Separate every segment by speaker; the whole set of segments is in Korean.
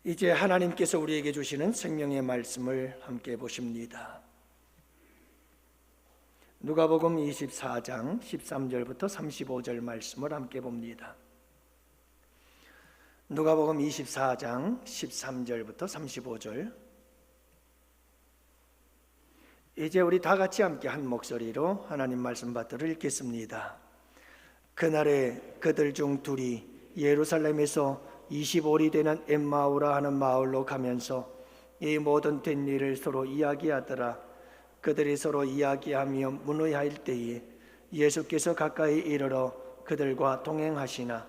Speaker 1: 이제 하나님께서 우리에게 주시는 생명의 말씀을 함께 보십니다. 누가복음 24장 13절부터 35절 말씀을 함께 봅니다. 누가복음 24장 13절부터 35절. 이제 우리 다 같이 함께 한 목소리로 하나님 말씀 받들어 읽겠습니다. 그날에 그들 중 둘이 예루살렘에서 25리 되는 엠마오라 하는 마을로 가면서 이 모든 된 일을 서로 이야기하더라. 그들이 서로 이야기하며 문의할 때에 예수께서 가까이 이르러 그들과 동행하시나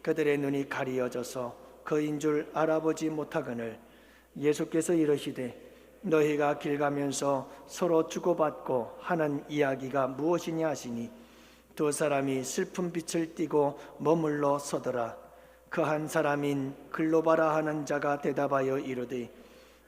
Speaker 1: 그들의 눈이 가리어져서 그인 줄 알아보지 못하거늘 예수께서 이르시되 너희가 길 가면서 서로 주고받고 하는 이야기가 무엇이냐 하시니 두 사람이 슬픈 빛을 띠고 머물러 서더라. 그 한 사람인 글로바라 하는 자가 대답하여 이르되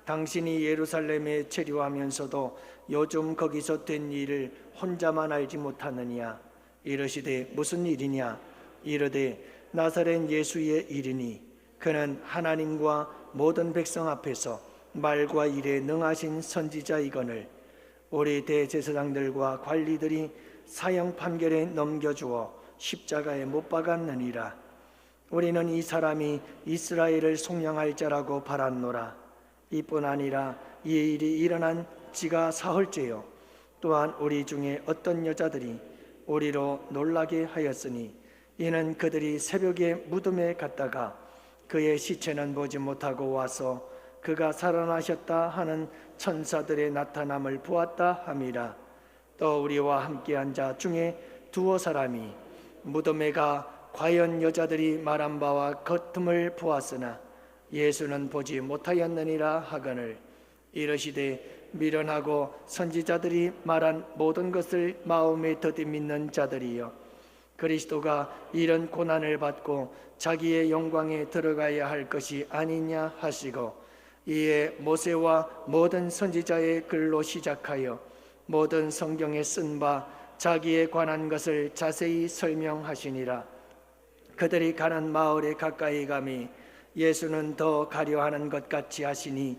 Speaker 1: 당신이 예루살렘에 체류하면서도 요즘 거기서 된 일을 혼자만 알지 못하느냐. 이르시되 무슨 일이냐. 이르되 나사렛 예수의 일이니 그는 하나님과 모든 백성 앞에서 말과 일에 능하신 선지자이거늘 우리 대제사장들과 관리들이 사형 판결에 넘겨주어 십자가에 못 박았느니라. 우리는 이 사람이 이스라엘을 속량할 자라고 바랐노라. 이뿐 아니라 이 일이 일어난 지가 사흘째요. 또한 우리 중에 어떤 여자들이 우리로 놀라게 하였으니 이는 그들이 새벽에 무덤에 갔다가 그의 시체는 보지 못하고 와서 그가 살아나셨다 하는 천사들의 나타남을 보았다 함이라. 또 우리와 함께한 자 중에 두어 사람이 무덤에 가 과연 여자들이 말한 바와 같음을 보았으나 예수는 보지 못하였느니라 하거늘 이르시되 미련하고 선지자들이 말한 모든 것을 마음에 더디 믿는 자들이여 그리스도가 이런 고난을 받고 자기의 영광에 들어가야 할 것이 아니냐 하시고 이에 모세와 모든 선지자의 글로 시작하여 모든 성경에 쓴 바 자기에 관한 것을 자세히 설명하시니라. 그들이 가는 마을에 가까이 가매 예수는 더 가려하는 것 같이 하시니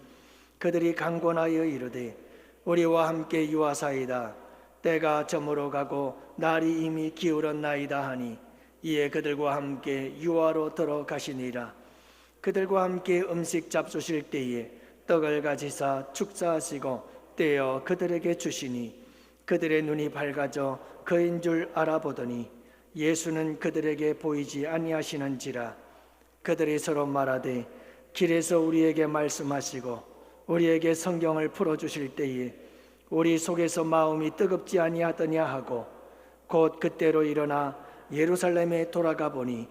Speaker 1: 그들이 강권하여 이르되 우리와 함께 유하사이다. 때가 저물어 가고 날이 이미 기울었나이다 하니 이에 그들과 함께 유하로 들어가시니라. 그들과 함께 음식 잡수실 때에 떡을 가지사 축사하시고 떼어 그들에게 주시니 그들의 눈이 밝아져 그인 줄 알아보더니 예수는 그들에게 보이지 아니하시는지라. 그들이 서로 말하되 길에서 우리에게 말씀하시고 우리에게 성경을 풀어주실 때에 우리 속에서 마음이 뜨겁지 아니하더냐 하고 곧 그때로 일어나 예루살렘에 돌아가 보니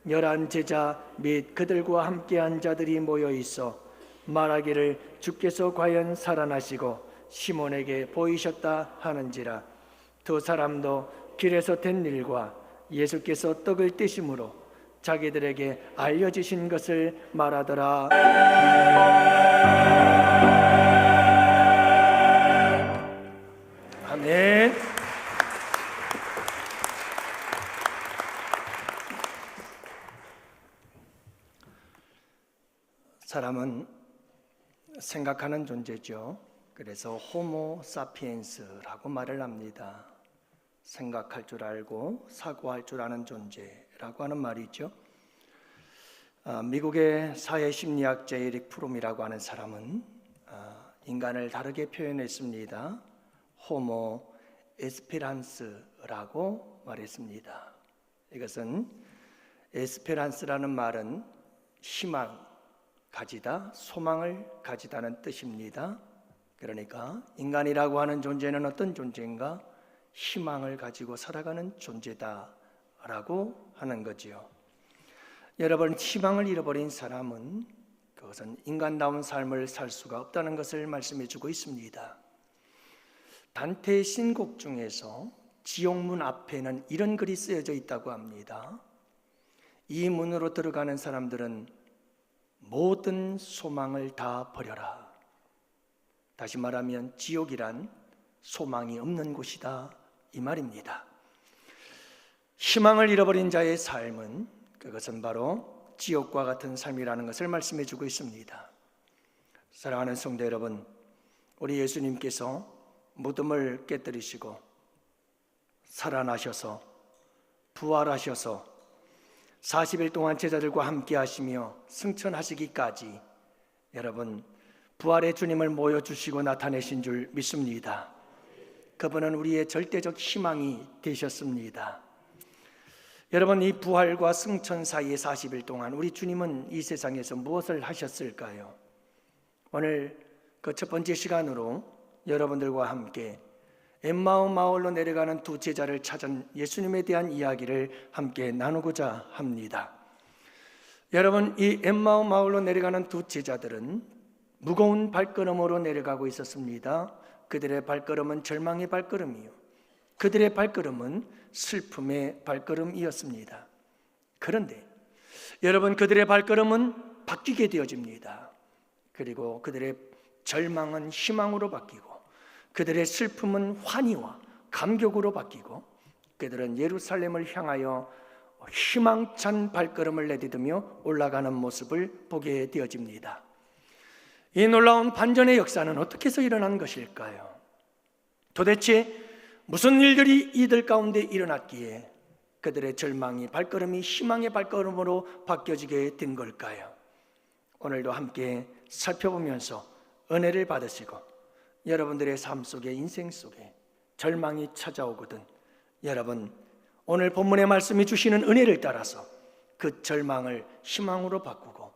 Speaker 1: 11 제자 및 그들과 함께한 자들이 모여 있어 말하기를 주께서 과연 살아나시고 시몬에게 보이셨다 하는지라. 두 사람도 길에서 된 일과 예수께서 떡을 떼심으로 자기들에게 알려주신 것을 말하더라. 아멘. 사람은 생각하는 존재죠. 그래서 호모 사피엔스라고 말을 합니다. 생각할 줄 알고 사고할 줄 아는 존재라고 하는 말이죠. 미국의 사회심리학자 에릭 프롬이라고 하는 사람은 인간을 다르게 표현했습니다. 호모 에스페란스라고 말했습니다. 이것은 에스페란스라는 말은 희망, 가지다, 소망을 가지다는 뜻입니다. 그러니까 인간이라고 하는 존재는 어떤 존재인가? 희망을 가지고 살아가는 존재다라고 하는 거지요. 여러분, 희망을 잃어버린 사람은 그것은 인간다운 삶을 살 수가 없다는 것을 말씀해 주고 있습니다. 단테의 신곡 중에서 지옥문 앞에는 이런 글이 쓰여져 있다고 합니다. 이 문으로 들어가는 사람들은 모든 소망을 다 버려라. 다시 말하면 지옥이란 소망이 없는 곳이다 이 말입니다. 희망을 잃어버린 자의 삶은 그것은 바로 지옥과 같은 삶이라는 것을 말씀해 주고 있습니다. 사랑하는 성도 여러분, 우리 예수님께서 무덤을 깨뜨리시고 살아나셔서 부활하셔서 40일 동안 제자들과 함께 하시며 승천하시기까지 여러분 부활의 주님을 모여주시고 나타내신 줄 믿습니다. 그분은 우리의 절대적 희망이 되셨습니다. 여러분, 이 부활과 승천 사이의 40일 동안 우리 주님은 이 세상에서 무엇을 하셨을까요? 오늘 그 첫 번째 시간으로 여러분들과 함께 엠마오 마을로 내려가는 두 제자를 찾은 예수님에 대한 이야기를 함께 나누고자 합니다. 여러분, 이 엠마오 마을로 내려가는 두 제자들은 무거운 발걸음으로 내려가고 있었습니다. 그들의 발걸음은 절망의 발걸음이요, 그들의 발걸음은 슬픔의 발걸음이었습니다. 그런데 여러분, 그들의 발걸음은 바뀌게 되어집니다. 그리고 그들의 절망은 희망으로 바뀌고 그들의 슬픔은 환희와 감격으로 바뀌고 그들은 예루살렘을 향하여 희망찬 발걸음을 내디디며 올라가는 모습을 보게 되어집니다. 이 놀라운 반전의 역사는 어떻게 해서 일어난 것일까요? 도대체 무슨 일들이 이들 가운데 일어났기에 그들의 절망이 발걸음이 희망의 발걸음으로 바뀌어지게 된 걸까요? 오늘도 함께 살펴보면서 은혜를 받으시고 여러분들의 삶 속에, 인생 속에 절망이 찾아오거든 여러분 오늘 본문의 말씀이 주시는 은혜를 따라서 그 절망을 희망으로 바꾸고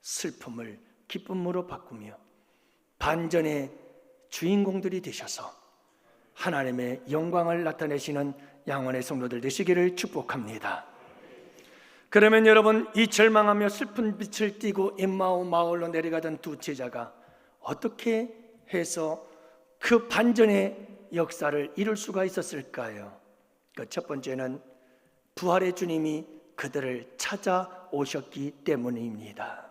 Speaker 1: 슬픔을 기쁨으로 바꾸며 반전의 주인공들이 되셔서 하나님의 영광을 나타내시는 양원의 성도들 되시기를 축복합니다. 그러면 여러분, 이 절망하며 슬픈 빛을 띠고 엠마오 마을로 내려가던 두 제자가 어떻게 해서 그 반전의 역사를 이룰 수가 있었을까요? 그 첫 번째는 부활의 주님이 그들을 찾아오셨기 때문입니다.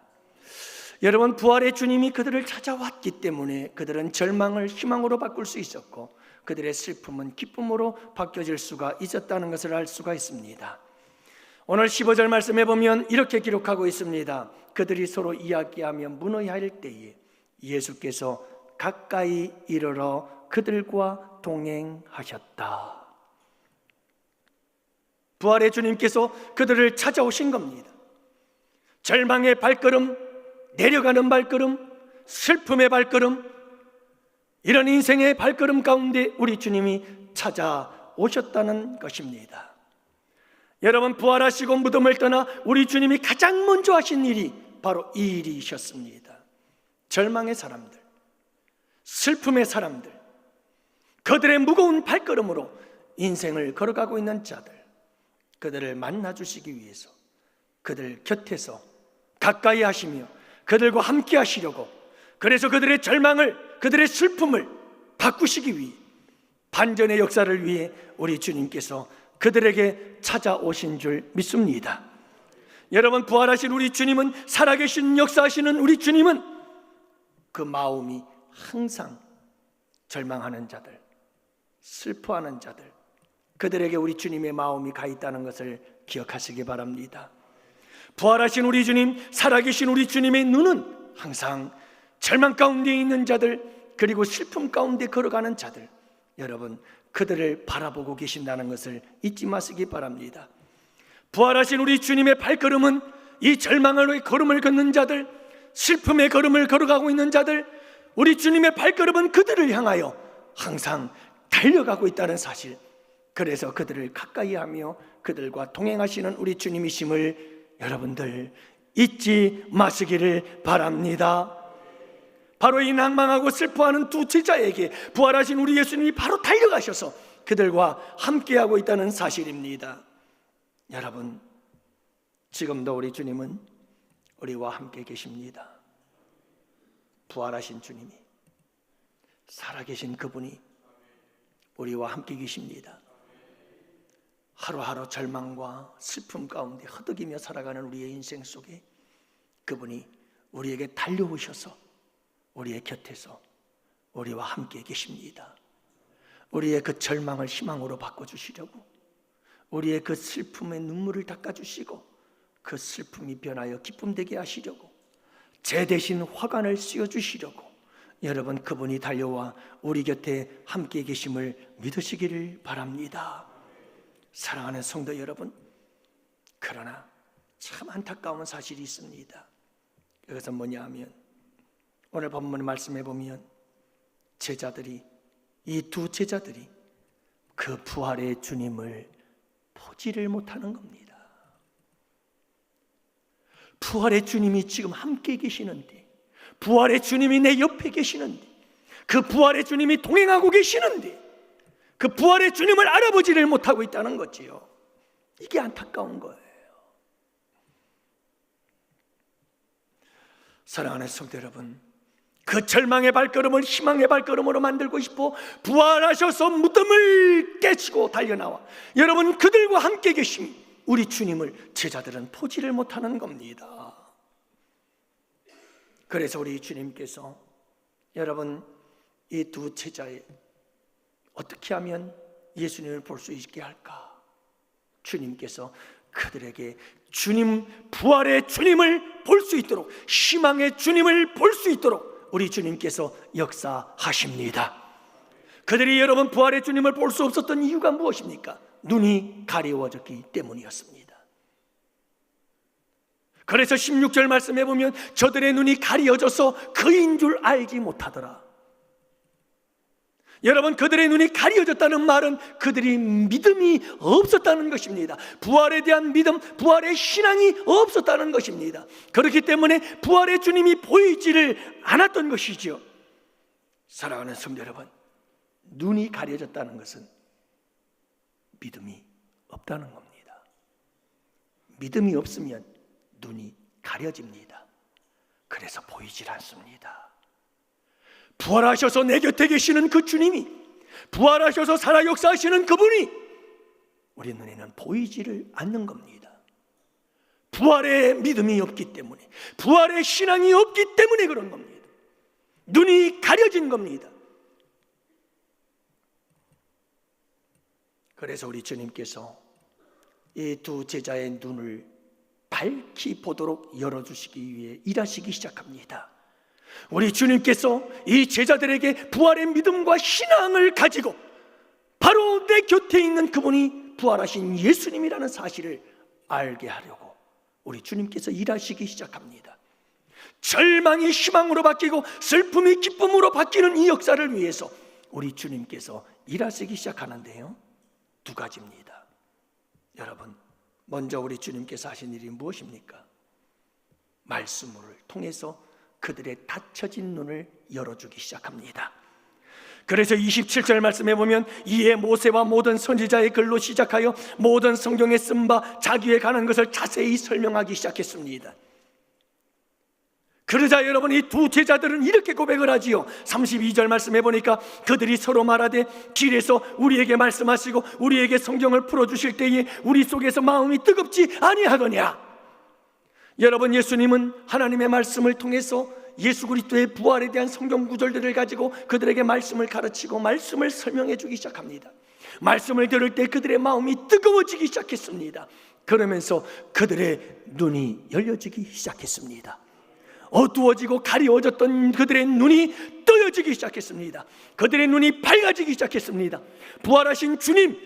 Speaker 1: 여러분, 부활의 주님이 그들을 찾아왔기 때문에 그들은 절망을 희망으로 바꿀 수 있었고 그들의 슬픔은 기쁨으로 바뀌어질 수가 있었다는 것을 알 수가 있습니다. 오늘 15절 말씀에 보면 이렇게 기록하고 있습니다. 그들이 서로 이야기하며 문의할 때에 예수께서 가까이 이르러 그들과 동행하셨다. 부활의 주님께서 그들을 찾아오신 겁니다. 절망의 발걸음, 내려가는 발걸음, 슬픔의 발걸음, 이런 인생의 발걸음 가운데 우리 주님이 찾아오셨다는 것입니다. 여러분, 부활하시고 무덤을 떠나 우리 주님이 가장 먼저 하신 일이 바로 이 일이셨습니다. 절망의 사람들, 슬픔의 사람들, 그들의 무거운 발걸음으로 인생을 걸어가고 있는 자들, 그들을 만나주시기 위해서 그들 곁에서 가까이 하시며 그들과 함께 하시려고, 그래서 그들의 절망을, 그들의 슬픔을 바꾸시기 위해 반전의 역사를 위해 우리 주님께서 그들에게 찾아오신 줄 믿습니다. 여러분, 부활하신 우리 주님은, 살아계신 역사하시는 우리 주님은 그 마음이 항상 절망하는 자들, 슬퍼하는 자들, 그들에게 우리 주님의 마음이 가 있다는 것을 기억하시기 바랍니다. 부활하신 우리 주님, 살아계신 우리 주님의 눈은 항상 절망 가운데 있는 자들, 그리고 슬픔 가운데 걸어가는 자들, 여러분 그들을 바라보고 계신다는 것을 잊지 마시기 바랍니다. 부활하신 우리 주님의 발걸음은 이 절망의 걸음을 걷는 자들, 슬픔의 걸음을 걸어가고 있는 자들, 우리 주님의 발걸음은 그들을 향하여 항상 달려가고 있다는 사실, 그래서 그들을 가까이 하며 그들과 동행하시는 우리 주님이심을 여러분들 잊지 마시기를 바랍니다. 바로 이 낭망하고 슬퍼하는 두 제자에게 부활하신 우리 예수님이 바로 달려가셔서 그들과 함께하고 있다는 사실입니다. 여러분, 지금도 우리 주님은 우리와 함께 계십니다. 부활하신 주님이, 살아계신 그분이 우리와 함께 계십니다. 하루하루 절망과 슬픔 가운데 허덕이며 살아가는 우리의 인생 속에 그분이 우리에게 달려오셔서 우리의 곁에서 우리와 함께 계십니다. 우리의 그 절망을 희망으로 바꿔주시려고, 우리의 그 슬픔의 눈물을 닦아주시고 그 슬픔이 변하여 기쁨 되게 하시려고, 제 대신 화관을 씌워주시려고 여러분 그분이 달려와 우리 곁에 함께 계심을 믿으시기를 바랍니다. 사랑하는 성도 여러분, 그러나 참 안타까운 사실이 있습니다. 그것은 뭐냐 하면 오늘 본문 말씀해 보면 제자들이, 이 두 제자들이 그 부활의 주님을 보지를 못하는 겁니다. 부활의 주님이 지금 함께 계시는데, 부활의 주님이 내 옆에 계시는데, 그 부활의 주님이 동행하고 계시는데 그 부활의 주님을 알아보지를 못하고 있다는 거지요. 이게 안타까운 거예요. 사랑하는 성도 여러분, 그 절망의 발걸음을 희망의 발걸음으로 만들고 싶어 부활하셔서 무덤을 깨치고 달려나와 여러분 그들과 함께 계신 우리 주님을 제자들은 보지를 못하는 겁니다. 그래서 우리 주님께서 여러분 이 두 제자의 어떻게 하면 예수님을 볼 수 있게 할까? 주님께서 그들에게 주님, 부활의 주님을 볼 수 있도록, 희망의 주님을 볼 수 있도록 우리 주님께서 역사하십니다. 그들이 여러분 부활의 주님을 볼 수 없었던 이유가 무엇입니까? 눈이 가리워졌기 때문이었습니다. 그래서 16절 말씀해 보면 저들의 눈이 가리워져서 그인 줄 알지 못하더라. 여러분 그들의 눈이 가리워졌다는 말은 그들이 믿음이 없었다는 것입니다. 부활에 대한 믿음, 부활의 신앙이 없었다는 것입니다. 그렇기 때문에 부활의 주님이 보이지를 않았던 것이죠. 사랑하는 성도 여러분, 눈이 가려졌다는 것은 믿음이 없다는 겁니다. 믿음이 없으면 눈이 가려집니다. 그래서 보이질 않습니다. 부활하셔서 내 곁에 계시는 그 주님이, 부활하셔서 살아 역사하시는 그분이 우리 눈에는 보이지를 않는 겁니다. 부활의 믿음이 없기 때문에, 부활의 신앙이 없기 때문에 그런 겁니다. 눈이 가려진 겁니다. 그래서 우리 주님께서 이 두 제자의 눈을 밝히 보도록 열어주시기 위해 일하시기 시작합니다. 우리 주님께서 이 제자들에게 부활의 믿음과 신앙을 가지고 바로 내 곁에 있는 그분이 부활하신 예수님이라는 사실을 알게 하려고 우리 주님께서 일하시기 시작합니다. 절망이 희망으로 바뀌고 슬픔이 기쁨으로 바뀌는 이 역사를 위해서 우리 주님께서 일하시기 시작하는데요, 두 가지입니다. 여러분, 먼저 우리 주님께서 하신 일이 무엇입니까? 말씀을 통해서 그들의 닫혀진 눈을 열어주기 시작합니다. 그래서 27절 말씀해 보면 이에 모세와 모든 선지자의 글로 시작하여 모든 성경에 쓴 바 자기에 관한 것을 자세히 설명하기 시작했습니다. 그러자 여러분 이 두 제자들은 이렇게 고백을 하지요. 32절 말씀해 보니까 그들이 서로 말하되 길에서 우리에게 말씀하시고 우리에게 성경을 풀어주실 때에 우리 속에서 마음이 뜨겁지 아니하더냐. 여러분, 예수님은 하나님의 말씀을 통해서 예수 그리스도의 부활에 대한 성경 구절들을 가지고 그들에게 말씀을 가르치고 말씀을 설명해 주기 시작합니다. 말씀을 들을 때 그들의 마음이 뜨거워지기 시작했습니다. 그러면서 그들의 눈이 열려지기 시작했습니다. 어두워지고 가리워졌던 그들의 눈이 떠여지기 시작했습니다. 그들의 눈이 밝아지기 시작했습니다. 부활하신 주님,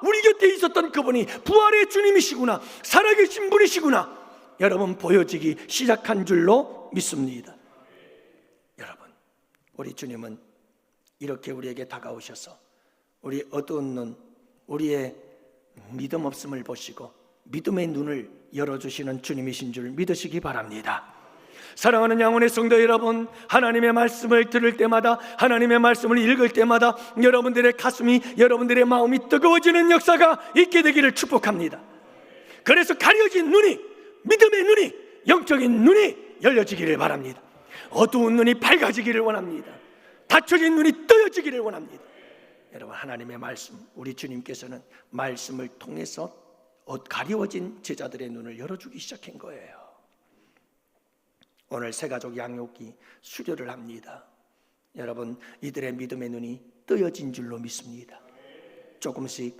Speaker 1: 우리 곁에 있었던 그분이 부활의 주님이시구나, 살아계신 분이시구나, 여러분 보여지기 시작한 줄로 믿습니다. 여러분, 우리 주님은 이렇게 우리에게 다가오셔서 우리 어두운 눈, 우리의 믿음 없음을 보시고 믿음의 눈을 열어주시는 주님이신 줄 믿으시기 바랍니다. 사랑하는 양혼의 성도 여러분, 하나님의 말씀을 들을 때마다, 하나님의 말씀을 읽을 때마다 여러분들의 가슴이, 여러분들의 마음이 뜨거워지는 역사가 있게 되기를 축복합니다. 그래서 가려진 눈이, 믿음의 눈이, 영적인 눈이 열려지기를 바랍니다. 어두운 눈이 밝아지기를 원합니다. 닫혀진 눈이 떠여지기를 원합니다. 여러분, 하나님의 말씀, 우리 주님께서는 말씀을 통해서 가리워진 제자들의 눈을 열어주기 시작한 거예요. 오늘 새가족 양육이 수료를 합니다. 여러분, 이들의 믿음의 눈이 뜨여진 줄로 믿습니다. 조금씩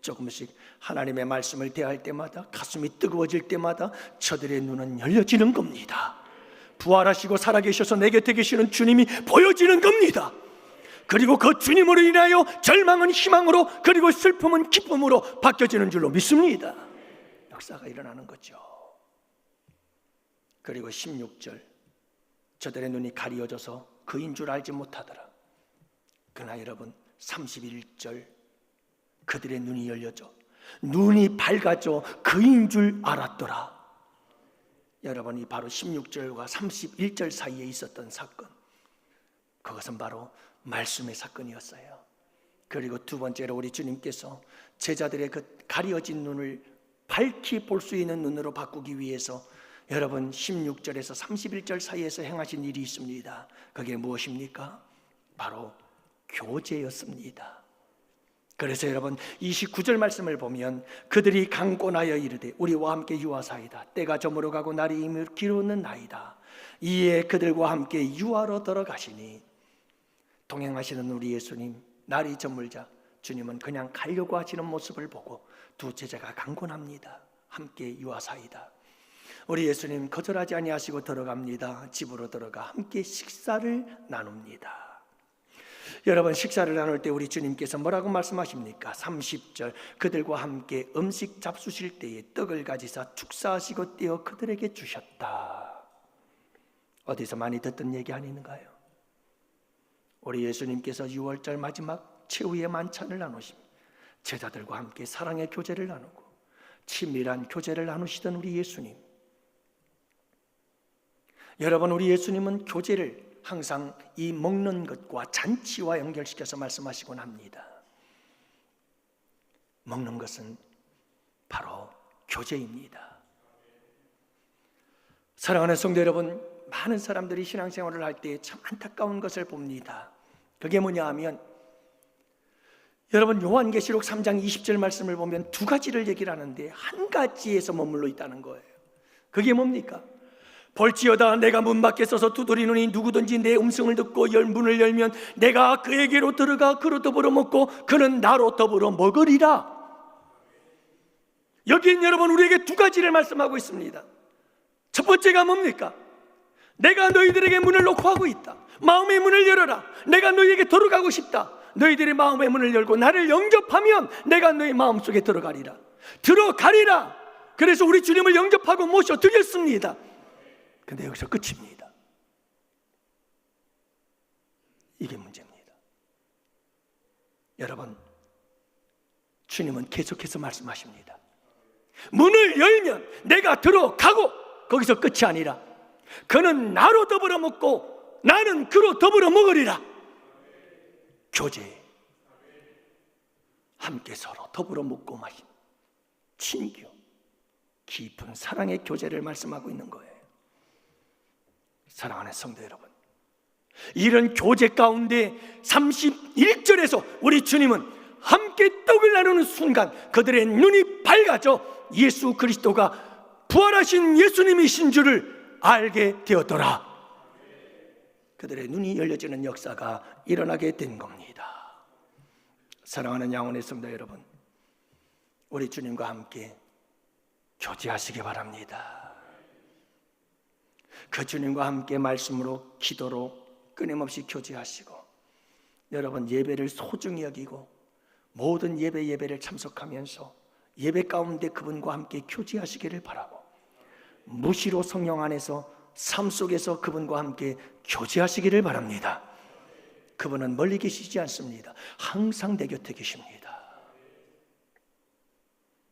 Speaker 1: 조금씩 하나님의 말씀을 대할 때마다, 가슴이 뜨거워질 때마다 저들의 눈은 열려지는 겁니다. 부활하시고 살아계셔서 내 곁에 계시는 주님이 보여지는 겁니다. 그리고 그 주님으로 인하여 절망은 희망으로, 그리고 슬픔은 기쁨으로 바뀌어지는 줄로 믿습니다. 역사가 일어나는 거죠. 그리고 16절, 저들의 눈이 가리워져서 그인 줄 알지 못하더라. 그러나 여러분 31절, 그들의 눈이 열려져 눈이 밝아져 그인 줄 알았더라. 여러분이 바로 16절과 31절 사이에 있었던 사건, 그것은 바로 말씀의 사건이었어요. 그리고 두 번째로 우리 주님께서 제자들의 그 가려진 눈을 밝히 볼 수 있는 눈으로 바꾸기 위해서 여러분 16절에서 31절 사이에서 행하신 일이 있습니다. 그게 무엇입니까? 바로 교제였습니다. 그래서 여러분 29절 말씀을 보면 그들이 강권하여 이르되 우리와 함께 유하사이다. 때가 저물어 가고 날이 이미 기르는 나이다. 이에 그들과 함께 유하로 들어가시니, 동행하시는 우리 예수님, 날이 저물자 주님은 그냥 가려고 하시는 모습을 보고 두 제자가 강권합니다. 함께 유하사이다. 우리 예수님 거절하지 아니하시고 들어갑니다. 집으로 들어가 함께 식사를 나눕니다. 여러분 식사를 나눌 때 우리 주님께서 뭐라고 말씀하십니까? 30절, 그들과 함께 음식 잡수실 때에 떡을 가지사 축사하시고 떼어 그들에게 주셨다. 어디서 많이 듣던 얘기 아닌가요? 우리 예수님께서 6월절 마지막 최후의 만찬을 나누십니다. 제자들과 함께 사랑의 교제를 나누고 친밀한 교제를 나누시던 우리 예수님, 여러분 우리 예수님은 교제를 항상 이 먹는 것과 잔치와 연결시켜서 말씀하시곤 합니다. 먹는 것은 바로 교제입니다. 사랑하는 성도 여러분, 많은 사람들이 신앙생활을 할 때 참 안타까운 것을 봅니다. 그게 뭐냐 하면, 여러분 요한계시록 3장 20절 말씀을 보면 두 가지를 얘기를 하는데 한 가지에서 머물러 있다는 거예요. 그게 뭡니까? 볼지어다 내가 문 밖에 서서 두드리노니 누구든지 내 음성을 듣고 문을 열면 내가 그에게로 들어가 그로 더불어 먹고 그는 나로 더불어 먹으리라. 여기엔 여러분 우리에게 두 가지를 말씀하고 있습니다. 첫 번째가 뭡니까? 내가 너희들에게 문을 놓고 하고 있다. 마음의 문을 열어라. 내가 너희에게 들어가고 싶다. 너희들의 마음의 문을 열고 나를 영접하면 내가 너희 마음속에 들어가리라. 들어가리라. 그래서 우리 주님을 영접하고 모셔드렸습니다. 근데 여기서 끝입니다. 이게 문제입니다. 여러분, 주님은 계속해서 말씀하십니다. 문을 열면 내가 들어가고, 거기서 끝이 아니라 그는 나로 더불어 먹고 나는 그로 더불어 먹으리라. 교제, 함께 서로 더불어 먹고 마신 친교, 깊은 사랑의 교제를 말씀하고 있는 거예요. 사랑하는 성도 여러분, 이런 교제 가운데 31절에서 우리 주님은 함께 떡을 나누는 순간 그들의 눈이 밝아져 예수 그리스도가 부활하신 예수님이신 줄을 알게 되었더라. 그들의 눈이 열려지는 역사가 일어나게 된 겁니다. 사랑하는 양원의 성도 여러분, 우리 주님과 함께 교제하시기 바랍니다. 그 주님과 함께 말씀으로, 기도로 끊임없이 교제하시고, 여러분 예배를 소중히 여기고 모든 예배를 참석하면서 예배 가운데 그분과 함께 교제하시기를 바라고, 무시로 성령 안에서 삶 속에서 그분과 함께 교제하시기를 바랍니다. 그분은 멀리 계시지 않습니다. 항상 내 곁에 계십니다.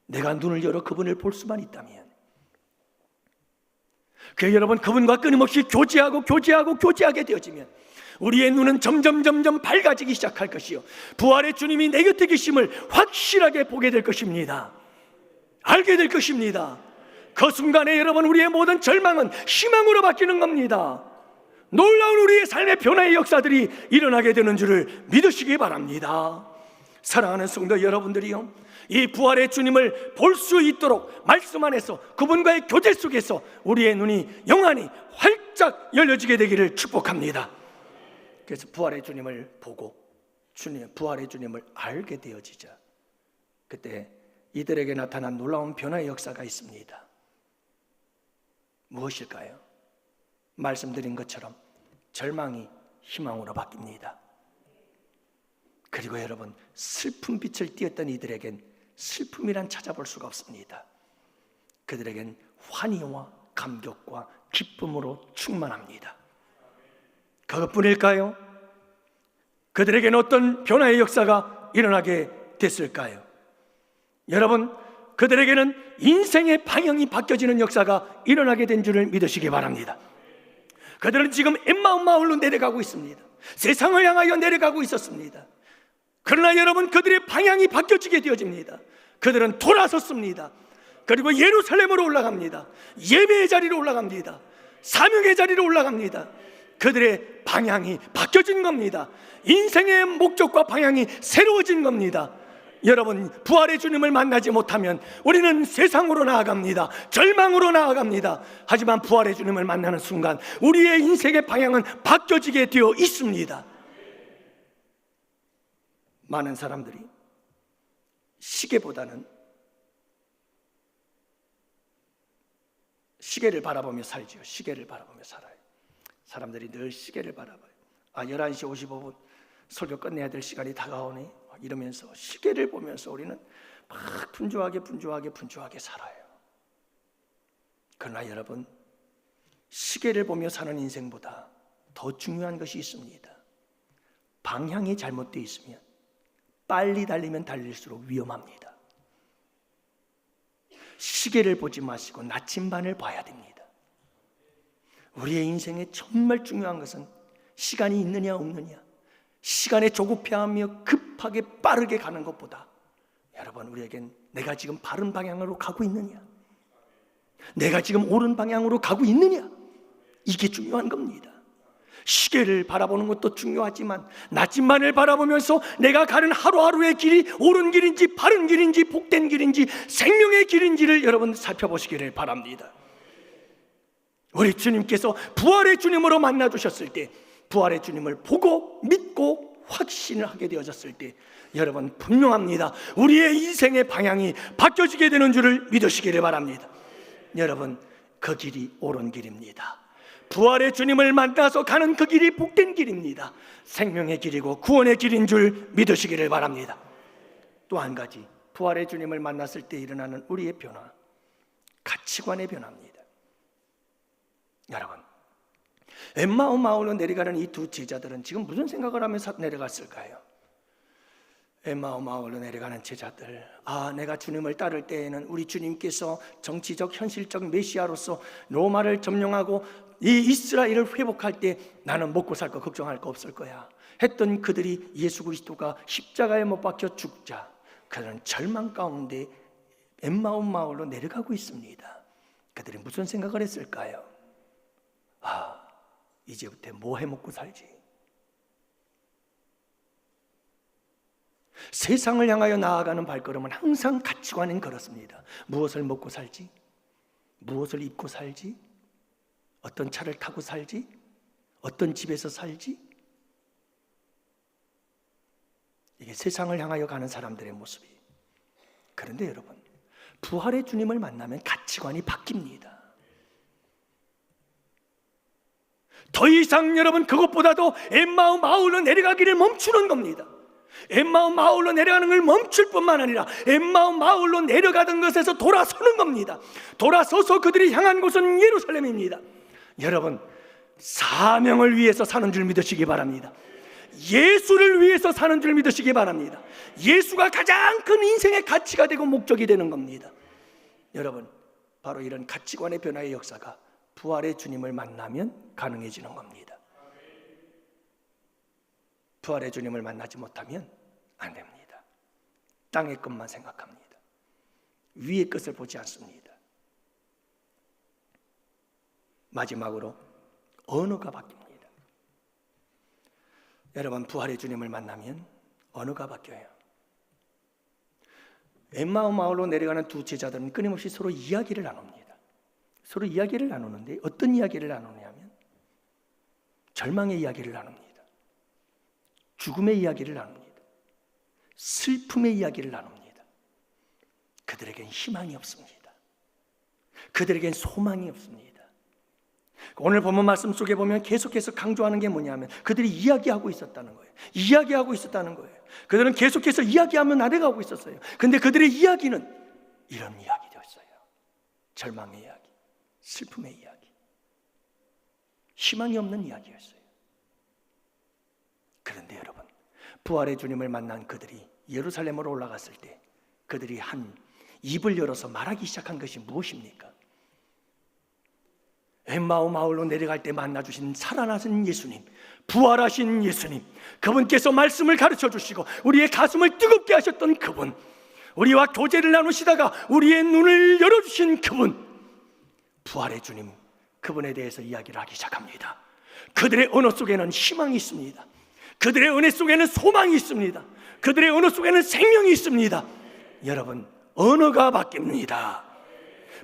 Speaker 1: 내가 눈을 열어 그분을 볼 수만 있다면, 여러분 그분과 끊임없이 교제하게 되어지면 우리의 눈은 점점 밝아지기 시작할 것이요, 부활의 주님이 내 곁에 계심을 확실하게 보게 될 것입니다. 알게 될 것입니다. 그 순간에 여러분 우리의 모든 절망은 희망으로 바뀌는 겁니다. 놀라운 우리의 삶의 변화의 역사들이 일어나게 되는 줄을 믿으시기 바랍니다. 사랑하는 성도 여러분들이요, 이 부활의 주님을 볼 수 있도록 말씀 안에서 그분과의 교제 속에서 우리의 눈이 영원히 활짝 열려지게 되기를 축복합니다. 그래서 부활의 주님을 보고 부활의 주님을 알게 되어지자 그때 이들에게 나타난 놀라운 변화의 역사가 있습니다. 무엇일까요? 말씀드린 것처럼 절망이 희망으로 바뀝니다. 그리고 여러분, 슬픈 빛을 띠었던 이들에겐 슬픔이란 찾아볼 수가 없습니다. 그들에겐 환희와 감격과 기쁨으로 충만합니다. 그것뿐일까요? 그들에겐 어떤 변화의 역사가 일어나게 됐을까요? 여러분, 그들에게는 인생의 방향이 바뀌어지는 역사가 일어나게 된 줄을 믿으시기 바랍니다. 그들은 지금 엠마오 마을로 내려가고 있습니다. 세상을 향하여 내려가고 있었습니다. 그러나 여러분, 그들의 방향이 바뀌어지게 되어집니다. 그들은 돌아섰습니다. 그리고 예루살렘으로 올라갑니다. 예배의 자리로 올라갑니다. 사명의 자리로 올라갑니다. 그들의 방향이 바뀌어진 겁니다. 인생의 목적과 방향이 새로워진 겁니다. 여러분, 부활의 주님을 만나지 못하면 우리는 세상으로 나아갑니다. 절망으로 나아갑니다. 하지만 부활의 주님을 만나는 순간 우리의 인생의 방향은 바뀌어지게 되어 있습니다. 많은 사람들이 시계보다는 시계를 바라보며 살지요. 시계를 바라보며 살아요. 사람들이 늘 시계를 바라봐요. 11시 55분 설교 끝내야 될 시간이 다가오네, 이러면서 시계를 보면서 우리는 막 분주하게 살아요. 그러나 여러분, 시계를 보며 사는 인생보다 더 중요한 것이 있습니다. 방향이 잘못되어 있으면 빨리 달리면 달릴수록 위험합니다. 시계를 보지 마시고 나침반을 봐야 됩니다. 우리의 인생에 정말 중요한 것은 시간이 있느냐 없느냐, 시간에 조급해하며 급하게 빠르게 가는 것보다 여러분, 우리에겐 내가 지금 바른 방향으로 가고 있느냐, 내가 지금 옳은 방향으로 가고 있느냐, 이게 중요한 겁니다. 시계를 바라보는 것도 중요하지만 나침반을 바라보면서 내가 가는 하루하루의 길이 옳은 길인지 바른 길인지 복된 길인지 생명의 길인지를 여러분 살펴보시기를 바랍니다. 우리 주님께서 부활의 주님으로 만나주셨을 때, 부활의 주님을 보고 믿고 확신을 하게 되어졌을 때 여러분, 분명합니다. 우리의 인생의 방향이 바뀌어지게 되는 줄을 믿으시기를 바랍니다. 여러분, 그 길이 옳은 길입니다. 부활의 주님을 만나서 가는 그 길이 복된 길입니다. 생명의 길이고 구원의 길인 줄 믿으시기를 바랍니다. 또 한 가지, 부활의 주님을 만났을 때 일어나는 우리의 변화, 가치관의 변화입니다. 여러분, 엠마오 마을로 내려가는 이 두 제자들은 지금 무슨 생각을 하면서 내려갔을까요? 엠마오 마을로 내려가는 제자들, 내가 주님을 따를 때에는 우리 주님께서 정치적 현실적 메시아로서 로마를 점령하고 이 이스라엘을 회복할 때 나는 먹고 살 거 걱정할 거 없을 거야 했던 그들이 예수 그리스도가 십자가에 못 박혀 죽자 그들은 절망 가운데 엠마오 마을로 내려가고 있습니다. 그들이 무슨 생각을 했을까요? 이제부터 뭐 해먹고 살지? 세상을 향하여 나아가는 발걸음은 항상 가치관은 그렇습니다. 무엇을 먹고 살지? 무엇을 입고 살지? 어떤 차를 타고 살지? 어떤 집에서 살지? 이게 세상을 향하여 가는 사람들의 모습이. 그런데 여러분, 부활의 주님을 만나면 가치관이 바뀝니다. 더 이상 여러분, 그것보다도 엠마오 마을로 내려가기를 멈추는 겁니다. 엠마오 마을로 내려가는 걸 멈출 뿐만 아니라 엠마오 마을로 내려가던 것에서 돌아서는 겁니다. 돌아서서 그들이 향한 곳은 예루살렘입니다. 여러분, 사명을 위해서 사는 줄 믿으시기 바랍니다. 예수를 위해서 사는 줄 믿으시기 바랍니다. 예수가 가장 큰 인생의 가치가 되고 목적이 되는 겁니다. 여러분, 바로 이런 가치관의 변화의 역사가 부활의 주님을 만나면 가능해지는 겁니다. 부활의 주님을 만나지 못하면 안 됩니다. 땅의 것만 생각합니다. 위의 것을 보지 않습니다. 마지막으로 언어가 바뀝니다. 여러분, 부활의 주님을 만나면 언어가 바뀌어요. 엠마오 마을로 내려가는 두 제자들은 끊임없이 서로 이야기를 나눕니다. 서로 이야기를 나누는데 어떤 이야기를 나누냐면 절망의 이야기를 나눕니다. 죽음의 이야기를 나눕니다. 슬픔의 이야기를 나눕니다. 그들에겐 희망이 없습니다. 그들에겐 소망이 없습니다. 오늘 본문 말씀 속에 보면 계속해서 강조하는 게 뭐냐면 그들이 이야기하고 있었다는 거예요. 이야기하고 있었다는 거예요. 그들은 계속해서 이야기하며 나아가고 있었어요. 근데 그들의 이야기는 이런 이야기였어요. 절망의 이야기, 슬픔의 이야기, 희망이 없는 이야기였어요. 그런데 여러분, 부활의 주님을 만난 그들이 예루살렘으로 올라갔을 때 그들이 한 입을 열어서 말하기 시작한 것이 무엇입니까? 엠마오 마을로 내려갈 때 만나주신 살아나신 예수님, 부활하신 예수님, 그분께서 말씀을 가르쳐 주시고 우리의 가슴을 뜨겁게 하셨던 그분, 우리와 교제를 나누시다가 우리의 눈을 열어주신 그분, 부활의 주님, 그분에 대해서 이야기를 하기 시작합니다. 그들의 언어 속에는 희망이 있습니다. 그들의 은혜 속에는 소망이 있습니다. 그들의 언어 속에는 생명이 있습니다. 여러분, 언어가 바뀝니다.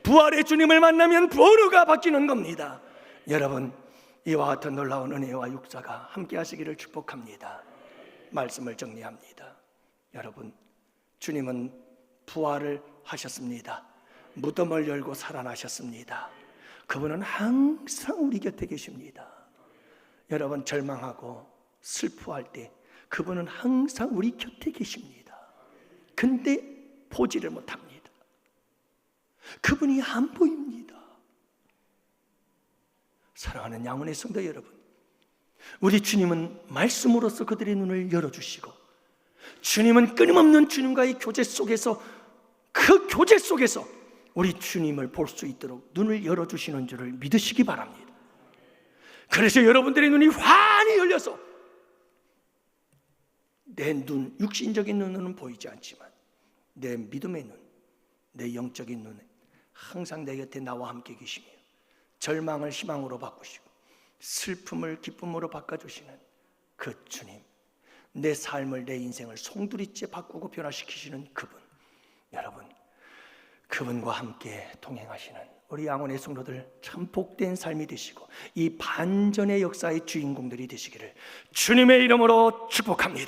Speaker 1: 부활의 주님을 만나면 언어가 바뀌는 겁니다. 여러분, 이와 같은 놀라운 은혜와 역사가 함께 하시기를 축복합니다. 말씀을 정리합니다. 여러분, 주님은 부활을 하셨습니다. 무덤을 열고 살아나셨습니다. 그분은 항상 우리 곁에 계십니다. 여러분, 절망하고 슬퍼할 때 그분은 항상 우리 곁에 계십니다. 근데 보지를 못합니다. 그분이 안 보입니다. 사랑하는 양원의 성도 여러분, 우리 주님은 말씀으로써 그들의 눈을 열어주시고, 주님은 끊임없는 주님과의 교제 속에서, 그 교제 속에서 우리 주님을 볼 수 있도록 눈을 열어주시는 줄을 믿으시기 바랍니다. 그래서 여러분들의 눈이 환히 열려서 내 눈, 육신적인 눈으로는 보이지 않지만 내 믿음의 눈, 내 영적인 눈에 항상 내 곁에 나와 함께 계시며 절망을 희망으로 바꾸시고 슬픔을 기쁨으로 바꿔주시는 그 주님, 내 삶을, 내 인생을 송두리째 바꾸고 변화시키시는 그분, 여러분, 그분과 함께 동행하시는 우리 양원의 성도들 참 복된 삶이 되시고 이 반전의 역사의 주인공들이 되시기를 주님의 이름으로 축복합니다.